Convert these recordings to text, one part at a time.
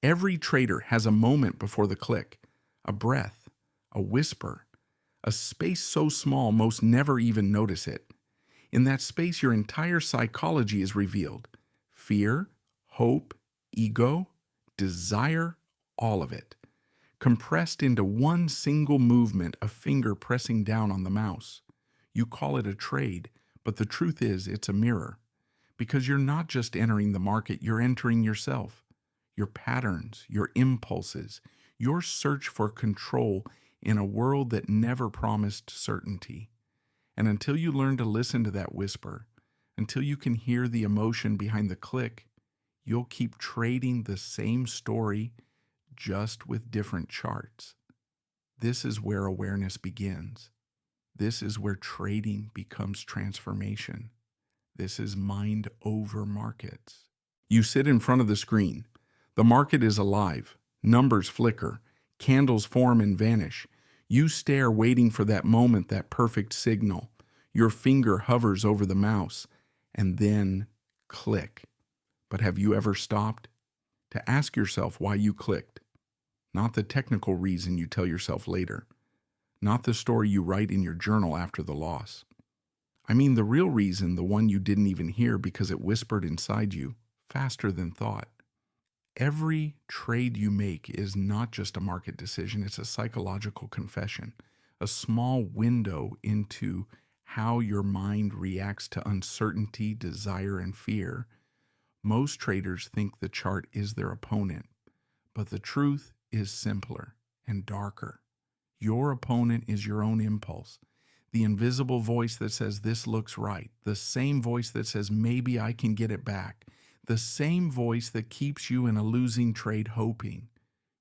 Every trader has a moment before the click, a breath, a whisper, a space so small most never even notice it. In that space, your entire psychology is revealed. Fear, hope, ego, desire, all of it. Compressed into one single movement, a finger pressing down on the mouse. You call it a trade, but the truth is it's a mirror. Because you're not just entering the market, you're entering yourself. Your patterns, your impulses, your search for control in a world that never promised certainty. And until you learn to listen to that whisper, until you can hear the emotion behind the click, you'll keep trading the same story, just with different charts. This is where awareness begins. This is where trading becomes transformation. This is mind over markets. You sit in front of the screen. The market is alive. Numbers flicker. Candles form and vanish. You stare, waiting for that moment, that perfect signal. Your finger hovers over the mouse, and then click. But have you ever stopped to ask yourself why you clicked? Not the technical reason you tell yourself later. Not the story you write in your journal after the loss. I mean the real reason, the one you didn't even hear because it whispered inside you, faster than thought. Every trade you make is not just a market decision, it's a psychological confession, a small window into how your mind reacts to uncertainty, desire, and fear. Most traders think the chart is their opponent, but the truth is simpler and darker. Your opponent is your own impulse, the invisible voice that says this looks right, the same voice that says maybe I can get it back, the same voice that keeps you in a losing trade hoping.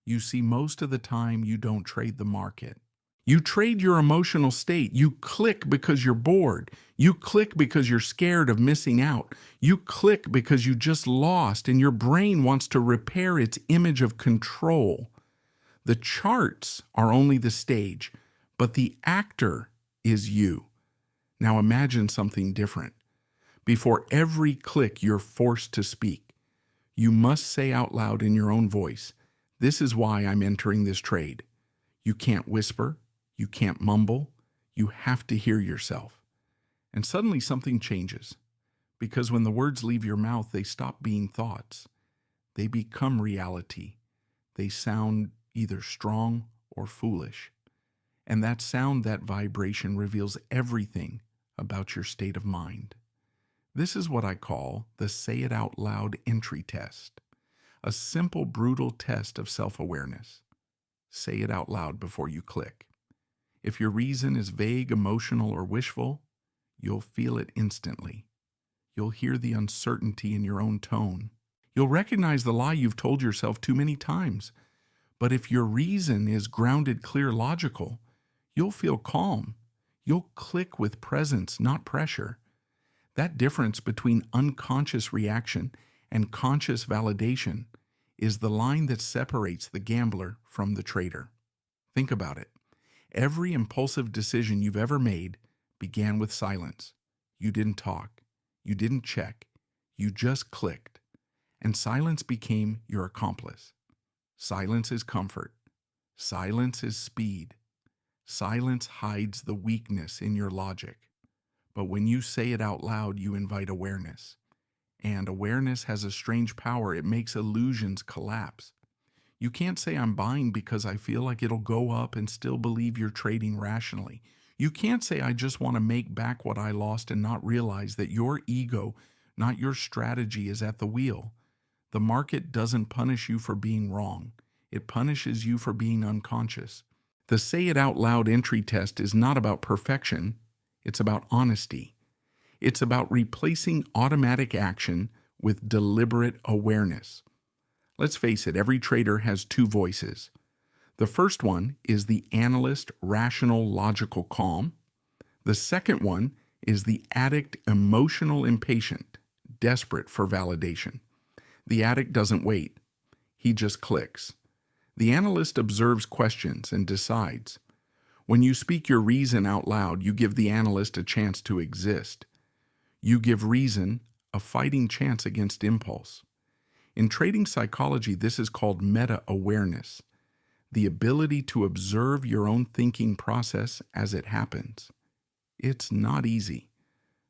You see, most of the time you don't trade the market. You trade your emotional state. You click because you're bored. You click because you're scared of missing out. You click because you just lost and your brain wants to repair its image of control. The charts are only the stage, but the actor is you. Now imagine something different. Before every click, you're forced to speak. You must say out loud in your own voice, "This is why I'm entering this trade." You can't whisper. You can't mumble. You have to hear yourself. And suddenly something changes. Because when the words leave your mouth, they stop being thoughts. They become reality. They sound either strong or foolish. And that sound, that vibration, reveals everything about your state of mind. This is what I call the say it out loud entry test. A simple, brutal test of self-awareness. Say it out loud before you click. If your reason is vague, emotional, or wishful, you'll feel it instantly. You'll hear the uncertainty in your own tone. You'll recognize the lie you've told yourself too many times. But if your reason is grounded, clear, logical, you'll feel calm. You'll click with presence, not pressure. That difference between unconscious reaction and conscious validation is the line that separates the gambler from the trader. Think about it. Every impulsive decision you've ever made began with silence. You didn't talk. You didn't check. You just clicked. And silence became your accomplice. Silence is comfort. Silence is speed. Silence hides the weakness in your logic. But when you say it out loud, you invite awareness. And awareness has a strange power. It makes illusions collapse. You can't say I'm buying because I feel like it'll go up and still believe you're trading rationally. You can't say I just want to make back what I lost and not realize that your ego, not your strategy, is at the wheel. The market doesn't punish you for being wrong. It punishes you for being unconscious. The say it out loud entry test is not about perfection. It's about honesty. It's about replacing automatic action with deliberate awareness. Let's face it, every trader has two voices. The first one is the analyst, rational, logical, calm. The second one is the addict, emotional, impatient, desperate for validation. The addict doesn't wait. He just clicks. The analyst observes questions and decides. When you speak your reason out loud, you give the analyst a chance to exist. You give reason a fighting chance against impulse. In trading psychology, this is called meta-awareness, the ability to observe your own thinking process as it happens. It's not easy,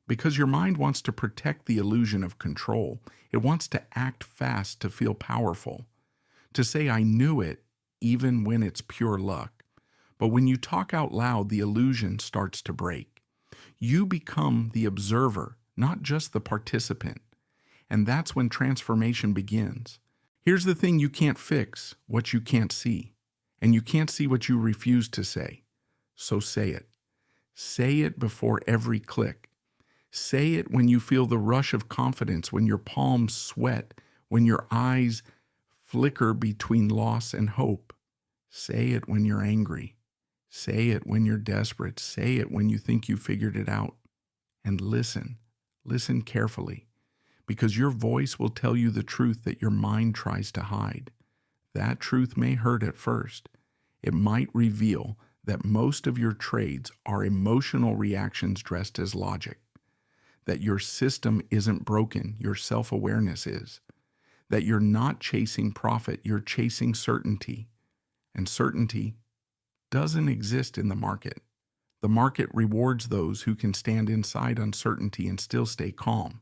because your mind wants to protect the illusion of control. It wants to act fast to feel powerful, to say, "I knew it," even when it's pure luck. But when you talk out loud, the illusion starts to break. You become the observer, not just the participant. And that's when transformation begins. Here's the thing you can't fix: what you can't see. And you can't see what you refuse to say. So say it. Say it before every click. Say it when you feel the rush of confidence, when your palms sweat, when your eyes flicker between loss and hope. Say it when you're angry. Say it when you're desperate. Say it when you think you figured it out. And listen. Listen carefully, because your voice will tell you the truth that your mind tries to hide. That truth may hurt at first. It might reveal that most of your trades are emotional reactions dressed as logic, that your system isn't broken, your self-awareness is, that you're not chasing profit, you're chasing certainty, and certainty doesn't exist in the market. The market rewards those who can stand inside uncertainty and still stay calm.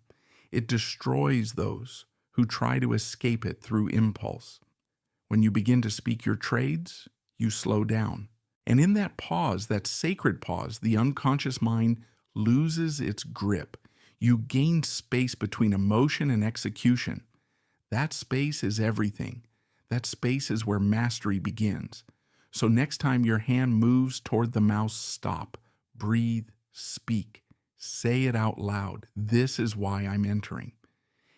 It destroys those who try to escape it through impulse. When you begin to speak your trades, you slow down. And in that pause, that sacred pause, the unconscious mind loses its grip. You gain space between emotion and execution. That space is everything. That space is where mastery begins. So next time your hand moves toward the mouse, stop, breathe, speak, say it out loud. This is why I'm entering.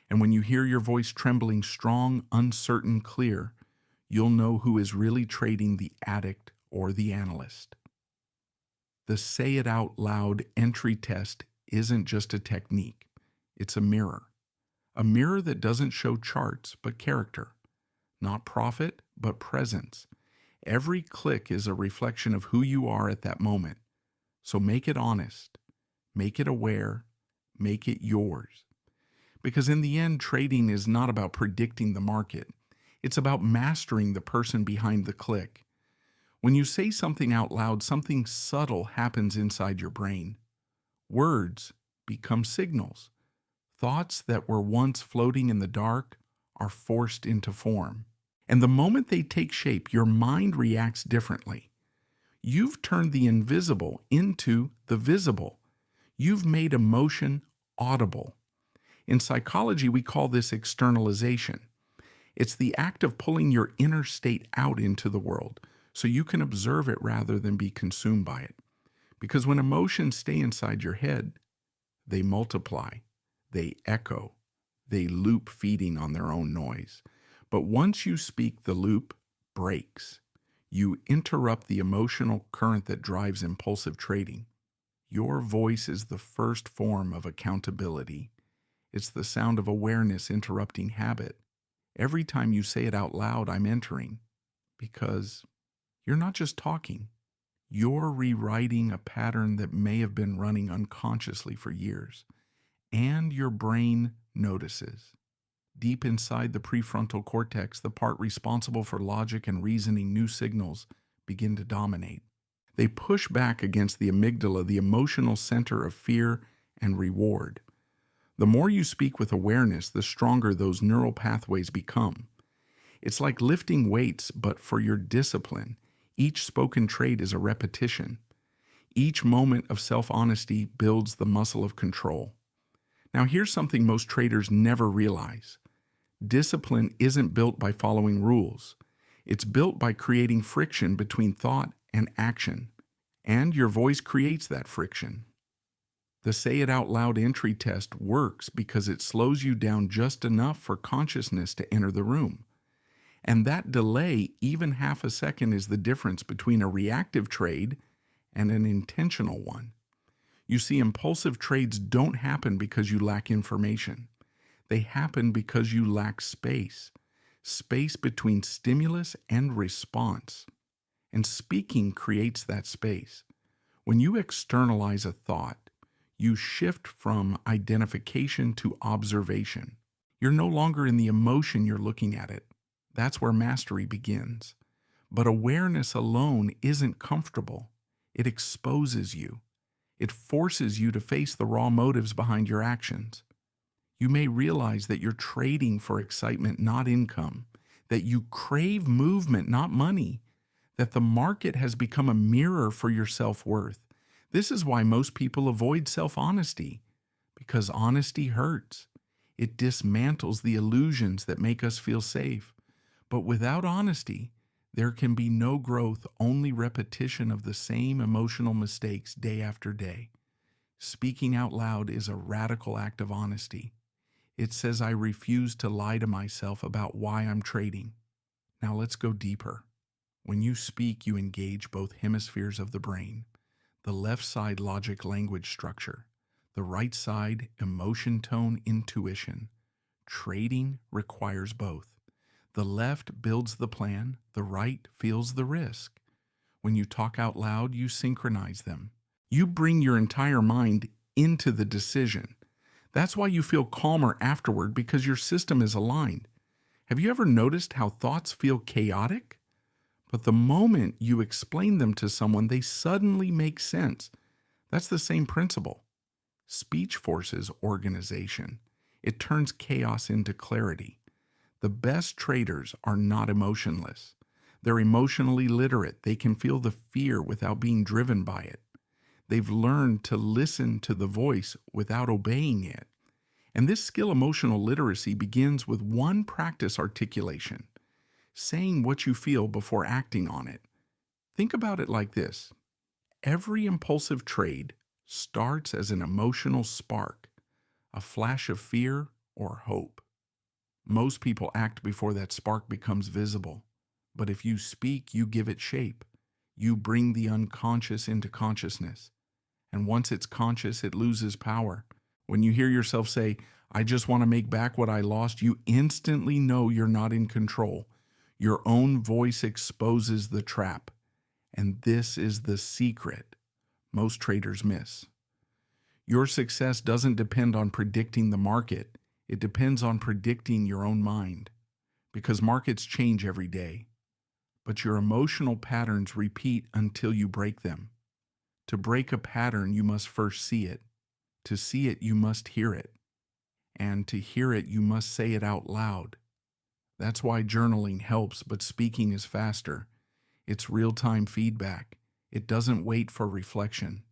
And when you hear your voice trembling strong, uncertain, clear, you'll know who is really trading, the addict or the analyst. The say it out loud entry test isn't just a technique. It's a mirror. A mirror that doesn't show charts, but character. Not profit, but presence. Every click is a reflection of who you are at that moment. So make it honest, make it aware, make it yours. Because in the end, trading is not about predicting the market. It's about mastering the person behind the click. When you say something out loud, something subtle happens inside your brain. Words become signals. Thoughts that were once floating in the dark are forced into form. And the moment they take shape, your mind reacts differently. You've turned the invisible into the visible. You've made emotion audible. In psychology, we call this externalization. It's the act of pulling your inner state out into the world so you can observe it rather than be consumed by it. Because when emotions stay inside your head, they multiply, they echo, they loop, feeding on their own noise. But once you speak, the loop breaks. You interrupt the emotional current that drives impulsive trading. Your voice is the first form of accountability. It's the sound of awareness interrupting habit. Every time you say it out loud, I'm entering. Because you're not just talking. You're rewriting a pattern that may have been running unconsciously for years. And your brain notices. Deep inside the prefrontal cortex, the part responsible for logic and reasoning, new signals begin to dominate. They push back against the amygdala, the emotional center of fear and reward. The more you speak with awareness, the stronger those neural pathways become. It's like lifting weights, but for your discipline. Each spoken trade is a repetition. Each moment of self-honesty builds the muscle of control. Now here's something most traders never realize. Discipline isn't built by following rules. It's built by creating friction between thought and action. And your voice creates that friction. The say it out loud entry test works because it slows you down just enough for consciousness to enter the room. And that delay, even half a second, is the difference between a reactive trade and an intentional one. You see, impulsive trades don't happen because you lack information. They happen because you lack space. Space between stimulus and response. And speaking creates that space. When you externalize a thought, you shift from identification to observation. You're no longer in the emotion you're looking at it. That's where mastery begins. But awareness alone isn't comfortable. It exposes you. It forces you to face the raw motives behind your actions. You may realize that you're trading for excitement, not income, that you crave movement, not money, that the market has become a mirror for your self-worth. This is why most people avoid self-honesty, because honesty hurts. It dismantles the illusions that make us feel safe. But without honesty, there can be no growth, only repetition of the same emotional mistakes day after day. Speaking out loud is a radical act of honesty. It says I refuse to lie to myself about why I'm trading. Now let's go deeper. When you speak, you engage both hemispheres of the brain. The left side, logic, language, structure. The right side, emotion, tone, intuition. Trading requires both. The left builds the plan, the right feels the risk. When you talk out loud, you synchronize them. You bring your entire mind into the decision. That's why you feel calmer afterward, because your system is aligned. Have you ever noticed how thoughts feel chaotic? But the moment you explain them to someone, they suddenly make sense. That's the same principle. Speech forces organization. It turns chaos into clarity. The best traders are not emotionless. They're emotionally literate. They can feel the fear without being driven by it. They've learned to listen to the voice without obeying it. And this skill, emotional literacy, begins with one practice: articulation, saying what you feel before acting on it. Think about it like this. Every impulsive trade starts as an emotional spark, a flash of fear or hope. Most people act before that spark becomes visible. But if you speak, you give it shape. You bring the unconscious into consciousness. And once it's conscious, it loses power. When you hear yourself say, I just want to make back what I lost, you instantly know you're not in control. Your own voice exposes the trap. And this is the secret most traders miss. Your success doesn't depend on predicting the market. It depends on predicting your own mind. Because markets change every day. But your emotional patterns repeat until you break them. To break a pattern, you must first see it. To see it, you must hear it. And to hear it, you must say it out loud. That's why journaling helps, but speaking is faster. It's real-time feedback. It doesn't wait for reflection.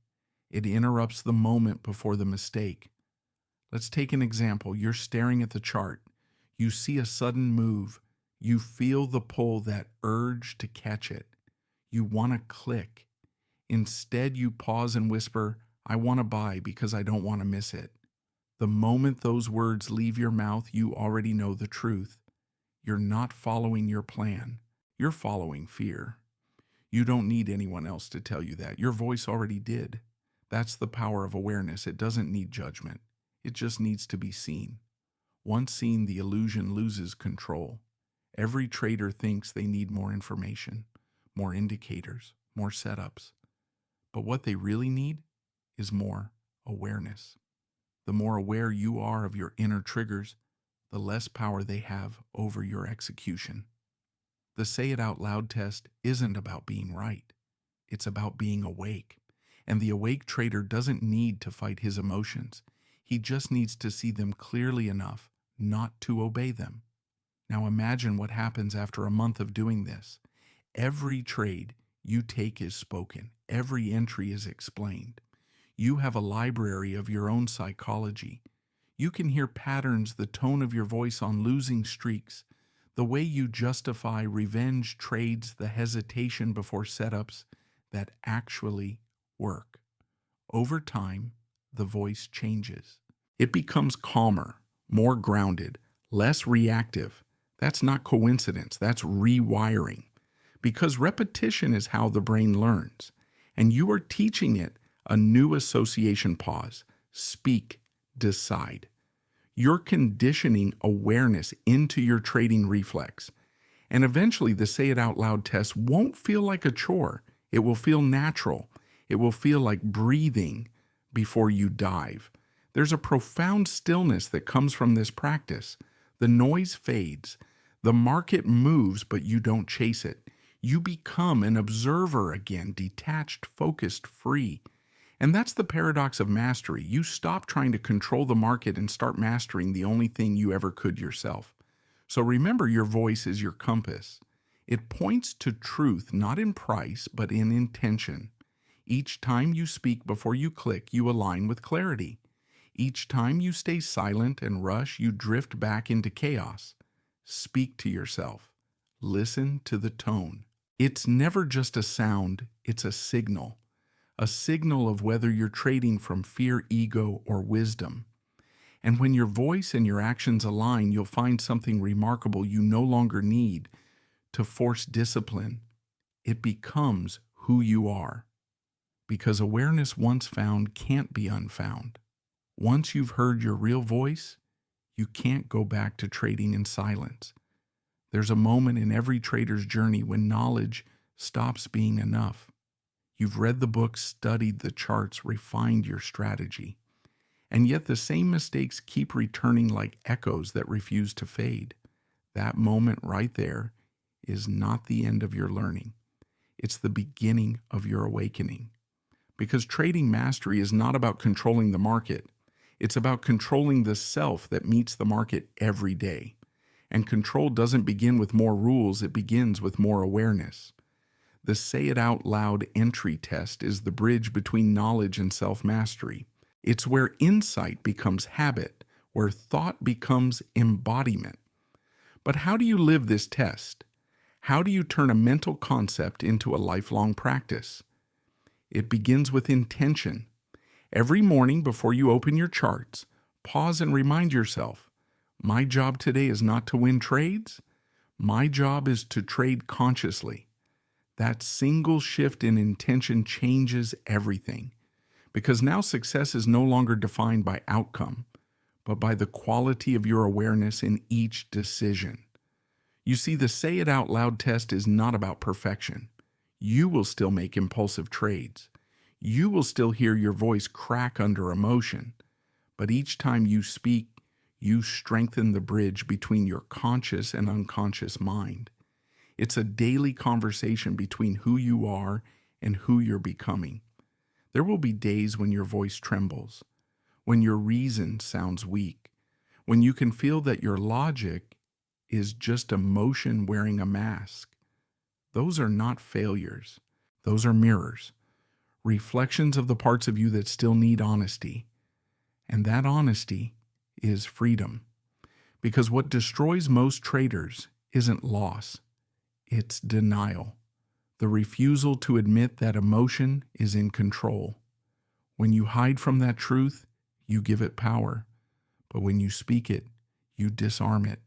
It interrupts the moment before the mistake. Let's take an example. You're staring at the chart. You see a sudden move. You feel the pull, that urge to catch it. You want to click. Instead, you pause and whisper, I want to buy because I don't want to miss it. The moment those words leave your mouth, you already know the truth. You're not following your plan. You're following fear. You don't need anyone else to tell you that. Your voice already did. That's the power of awareness. It doesn't need judgment. It just needs to be seen. Once seen, the illusion loses control. Every trader thinks they need more information, more indicators, more setups. But what they really need is more awareness. The more aware you are of your inner triggers, the less power they have over your execution. The say it out loud test isn't about being right. It's about being awake. And the awake trader doesn't need to fight his emotions. He just needs to see them clearly enough not to obey them. Now imagine what happens after a month of doing this. Every trade you take is spoken. Every entry is explained. You have a library of your own psychology. You can hear patterns, the tone of your voice on losing streaks, the way you justify revenge trades, the hesitation before setups that actually work. Over time, the voice changes. It becomes calmer, more grounded, less reactive. That's not coincidence, that's rewiring. Because repetition is how the brain learns. And you are teaching it a new association pause. Speak, decide. You're conditioning awareness into your trading reflex. And eventually the say it out loud test won't feel like a chore. It will feel natural. It will feel like breathing before you dive. There's a profound stillness that comes from this practice, The noise fades. The market moves, but you don't chase it. You become an observer again, detached, focused, free. And that's the paradox of mastery. You stop trying to control the market and start mastering the only thing you ever could yourself. So remember, your voice is your compass. It points to truth, not in price, but in intention. Each time you speak before you click, you align with clarity. Each time you stay silent and rush, you drift back into chaos. Speak to yourself. Listen to the tone. It's never just a sound, it's a signal of whether you're trading from fear, ego, or wisdom. And when your voice and your actions align, you'll find something remarkable you no longer need to force discipline. It becomes who you are. Because awareness once found can't be unfound. Once you've heard your real voice, you can't go back to trading in silence. There's a moment in every trader's journey when knowledge stops being enough. You've read the books, studied the charts, refined your strategy. And yet the same mistakes keep returning like echoes that refuse to fade. That moment right there is not the end of your learning. It's the beginning of your awakening. Because trading mastery is not about controlling the market. It's about controlling the self that meets the market every day. And control doesn't begin with more rules, it begins with more awareness. The say it out loud entry test is the bridge between knowledge and self-mastery. It's where insight becomes habit, where thought becomes embodiment. But how do you live this test? How do you turn a mental concept into a lifelong practice? It begins with intention. Every morning before you open your charts, pause and remind yourself, my job today is not to win trades. My job is to trade consciously. That single shift in intention changes everything. Because now success is no longer defined by outcome, but by the quality of your awareness in each decision. You see, the say it out loud test is not about perfection. You will still make impulsive trades. You will still hear your voice crack under emotion. But each time you speak, you strengthen the bridge between your conscious and unconscious mind. It's a daily conversation between who you are and who you're becoming. There will be days when your voice trembles, when your reason sounds weak, when you can feel that your logic is just emotion wearing a mask. Those are not failures. Those are mirrors, reflections of the parts of you that still need honesty. And that honesty is freedom. Because what destroys most traders isn't loss, it's denial. The refusal to admit that emotion is in control. When you hide from that truth, you give it power. But when you speak it, you disarm it.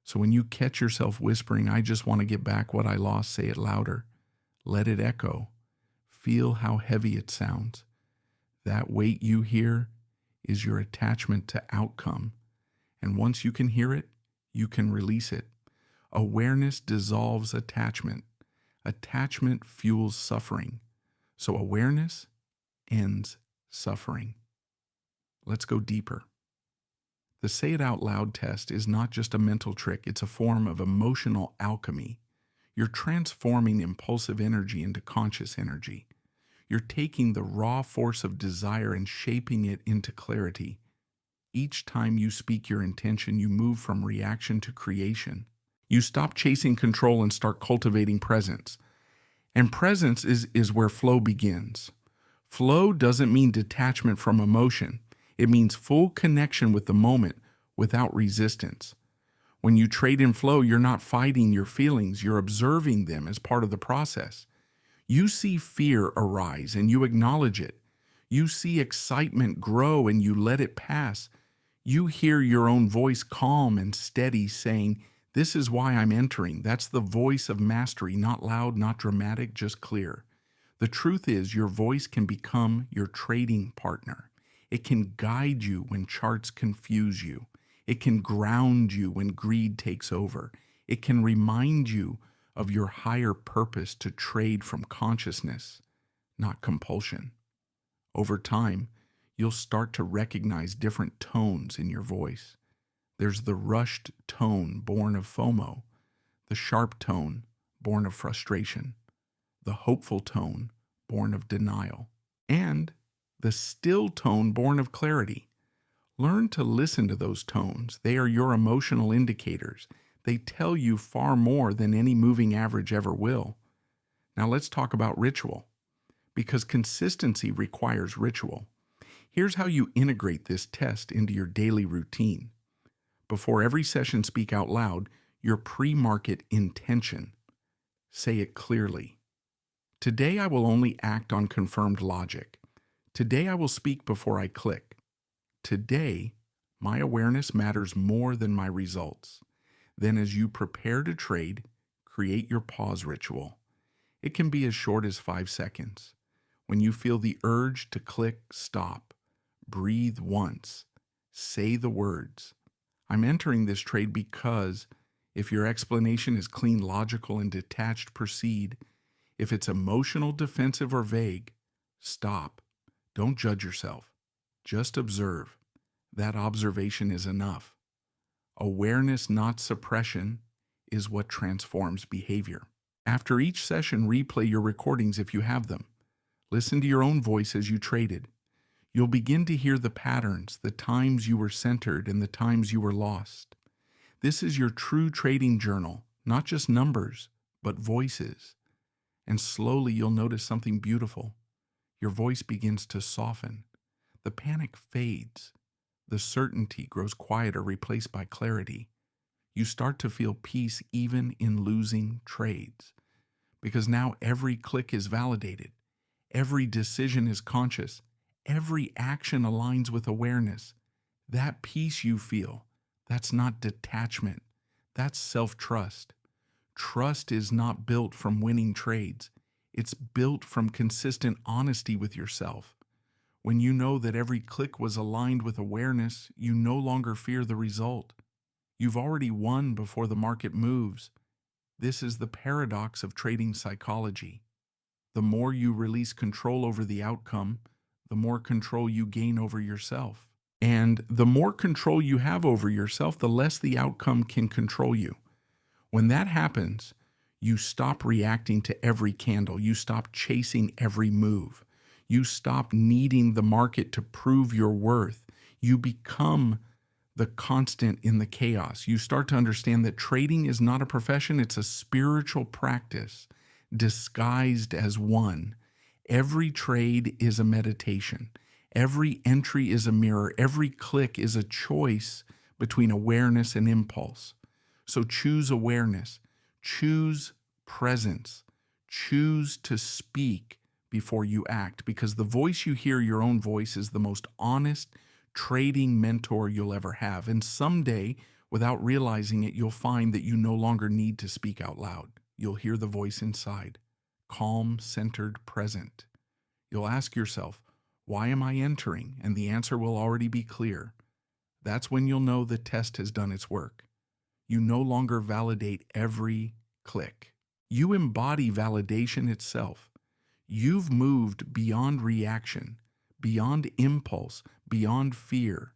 So when you catch yourself whispering, I just want to get back what I lost, say it louder. Let it echo. Feel how heavy it sounds. That weight you hear is your attachment to outcome. And once you can hear it, you can release it. Awareness dissolves attachment. Attachment fuels suffering. So awareness ends suffering. Let's go deeper. The say it out loud test is not just a mental trick, it's a form of emotional alchemy. You're transforming impulsive energy into conscious energy. You're taking the raw force of desire and shaping it into clarity. Each time you speak your intention, you move from reaction to creation. You stop chasing control and start cultivating presence. And presence is where flow begins. Flow doesn't mean detachment from emotion. It means full connection with the moment without resistance. When you trade in flow, you're not fighting your feelings, you're observing them as part of the process. You see fear arise and you acknowledge it. You see excitement grow and you let it pass. You hear your own voice calm and steady saying, this is why I'm entering. That's the voice of mastery, not loud, not dramatic, just clear. The truth is, your voice can become your trading partner. It can guide you when charts confuse you. It can ground you when greed takes over. It can remind you of your higher purpose to trade from consciousness, not compulsion. Over time, you'll start to recognize different tones in your voice. There's the rushed tone born of FOMO, the sharp tone born of frustration, the hopeful tone born of denial, and the still tone born of clarity. Learn to listen to those tones. They are your emotional indicators. They tell you far more than any moving average ever will. Now let's talk about ritual, because consistency requires ritual. Here's how you integrate this test into your daily routine. Before every session, speak out loud your pre-market intention. Say it clearly. Today I will only act on confirmed logic. Today I will speak before I click. Today, my awareness matters more than my results. Then as you prepare to trade, create your pause ritual. It can be as short as 5 seconds. When you feel the urge to click, stop. Breathe once. Say the words. I'm entering this trade because. If your explanation is clean, logical, and detached, proceed. If it's emotional, defensive, or vague, stop. Don't judge yourself. Just observe. That observation is enough. Awareness, not suppression, is what transforms behavior. After each session, replay your recordings if you have them. Listen to your own voice as you traded. You'll begin to hear the patterns, the times you were centered and the times you were lost. This is your true trading journal, not just numbers, but voices. And slowly you'll notice something beautiful. Your voice begins to soften. The panic fades. The certainty grows quieter, replaced by clarity. You start to feel peace even in losing trades. Because now every click is validated. Every decision is conscious. Every action aligns with awareness. That peace you feel, that's not detachment. That's self-trust. Trust is not built from winning trades. It's built from consistent honesty with yourself. When you know that every click was aligned with awareness, you no longer fear the result. You've already won before the market moves. This is the paradox of trading psychology. The more you release control over the outcome, the more control you gain over yourself. And the more control you have over yourself, the less the outcome can control you. When that happens, you stop reacting to every candle. You stop chasing every move. You stop needing the market to prove your worth. You become the constant in the chaos. You start to understand that trading is not a profession, it's a spiritual practice disguised as one. Every trade is a meditation. Every entry is a mirror. Every click is a choice between awareness and impulse. So choose awareness. Choose presence. Choose to speak before you act, because the voice you hear, your own voice, is the most honest trading mentor you'll ever have. And someday, without realizing it, you'll find that you no longer need to speak out loud. You'll hear the voice inside, calm, centered, present. You'll ask yourself, why am I entering? And the answer will already be clear. That's when you'll know the test has done its work. You no longer validate every click. You embody validation itself. You've moved beyond reaction, beyond impulse, beyond fear.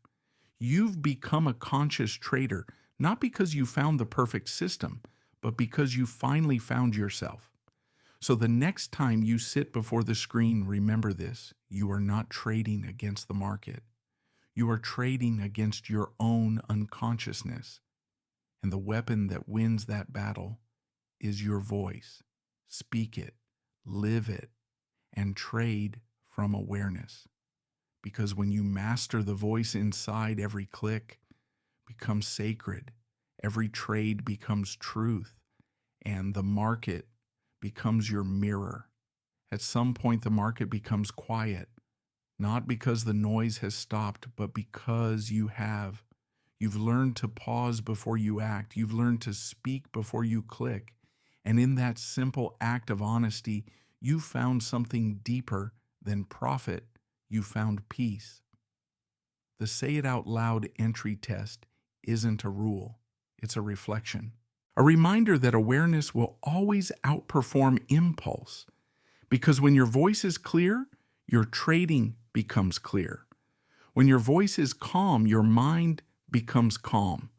You've become a conscious trader, not because you found the perfect system, but because you finally found yourself. So the next time you sit before the screen, remember this: you are not trading against the market. You are trading against your own unconsciousness. And the weapon that wins that battle is your voice. Speak it, live it, and trade from awareness. Because when you master the voice inside, every click becomes sacred. Every trade becomes truth. And the market becomes your mirror. At some point, the market becomes quiet, not because the noise has stopped, but because you've learned to pause before you act. You've learned to speak before you click. And in that simple act of honesty, you found something deeper than profit. You found peace. The say it out loud entry test isn't a rule. It's a reflection. A reminder that awareness will always outperform impulse. Because when your voice is clear, your trading becomes clear. When your voice is calm, your mind becomes calm.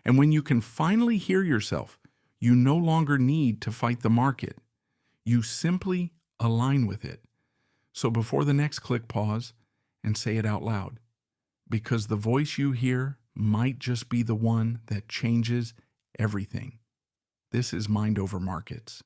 And when you can finally hear yourself, you no longer need to fight the market. You simply align with it. So before the next click, pause and say it out loud, because the voice you hear might just be the one that changes everything. This is Mind Over Markets.